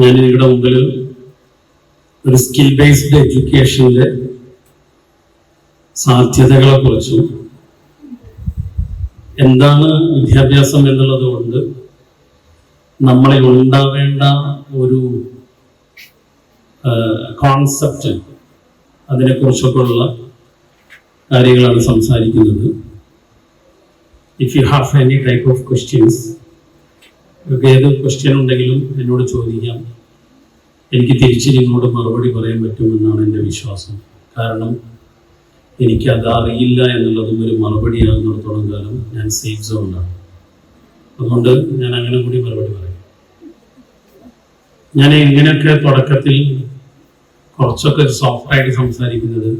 ഞാൻ നിങ്ങളുടെ മുമ്പിൽ ഒരു സ്കിൽ ബേസ്ഡ് എഡ്യൂക്കേഷനിലെ സാധ്യതകളെ കുറിച്ചും എന്താണ് വിദ്യാഭ്യാസം എന്നുള്ളത് കൊണ്ട് നമ്മളിൽ ഉണ്ടാവേണ്ട ഒരു കോൺസെപ്റ്റ്, അതിനെക്കുറിച്ചൊക്കെ ഉള്ള കാര്യങ്ങളാണ് സംസാരിക്കുന്നത്. If you have any type of questions, ഏത് ക്വസ്റ്റ്യൻ ഉണ്ടെങ്കിലും എന്നോട് ചോദിക്കാം. എനിക്ക് തിരിച്ച് നിങ്ങളോട് മറുപടി പറയാൻ പറ്റുമെന്നാണ് എൻ്റെ വിശ്വാസം. കാരണം എനിക്കത് അറിയില്ല എന്നുള്ളതും ഒരു മറുപടിയാകുന്നിടത്തോളം കാലം ഞാൻ സേഫ് സോണിലാണ്. അതുകൊണ്ട് ഞാൻ അങ്ങനെ കൂടി മറുപടി പറയും. ഞാൻ ഇങ്ങനെയൊക്കെ തുടക്കത്തിൽ കുറച്ചൊക്കെ സോഫ്റ്റായിട്ട് സംസാരിക്കുന്നത്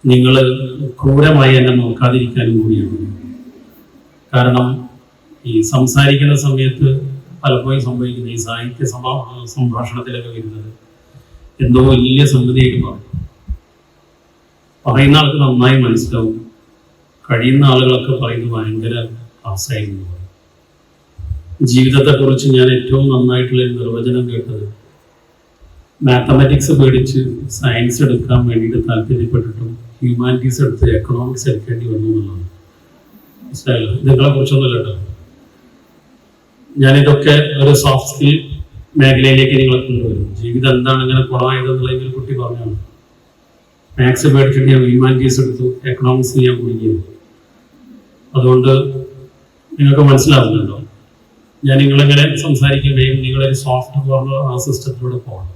നിങ്ങൾ ക്രൂരമായി എന്നെ നോക്കാതിരിക്കാനും കൂടിയാണ്. കാരണം ഈ സംസാരിക്കുന്ന സമയത്ത് പലപ്പോഴും സംഭവിക്കുന്ന ഈ സാഹിത്യ സംഭാഷണത്തിലൊക്കെ വരുന്നത് എന്തോ വലിയ സംഗതിയായിട്ട് പറയും. പറയുന്ന ആൾക്ക് നന്നായി മനസ്സിലാവും, കഴിയുന്ന ആളുകളൊക്കെ പറയുന്നത് ഭയങ്കര ആശയമെന്ന് പറയും. ജീവിതത്തെക്കുറിച്ച് ഞാൻ ഏറ്റവും നന്നായിട്ടുള്ള നിർവചനം കേട്ടത്, മാത്തമാറ്റിക്സ് പേടിച്ച് സയൻസ് എടുക്കാൻ വേണ്ടിയിട്ട് താല്പര്യപ്പെട്ടിട്ടും ഹ്യൂമാനിറ്റീസ് എടുത്ത് എക്കണോമിക്സ് എടുക്കേണ്ടി വന്നു എന്നുള്ളതാണ്. മനസ്സിലായല്ലോ? നിങ്ങളെ കുറിച്ചൊന്നുമല്ല കേട്ടോ. ഞാനിതൊക്കെ ഒരു സോഫ്റ്റ് സ്കിൽ മേഖലയിലേക്ക് നിങ്ങളെ കൊണ്ടുവരും. ജീവിതം എന്താണ് ഇങ്ങനെ കുളമായതെന്നുള്ളതിൽ കുട്ടി പറഞ്ഞാണ്. മാത്സ് പേടിച്ചിട്ട് ഞാൻ ഹ്യൂമാനിറ്റീസ് എടുത്തു, എക്കണോമിക്സ് ഞാൻ കുടിക്കുന്നു. അതുകൊണ്ട് നിങ്ങൾക്ക് മനസ്സിലാവുന്നുണ്ടോ ഞാൻ നിങ്ങളിങ്ങനെ സംസാരിക്കുകയും നിങ്ങളൊരു സോഫ്റ്റ് കോർണർ ആ സിസ്റ്റത്തിലൂടെ പോകണം.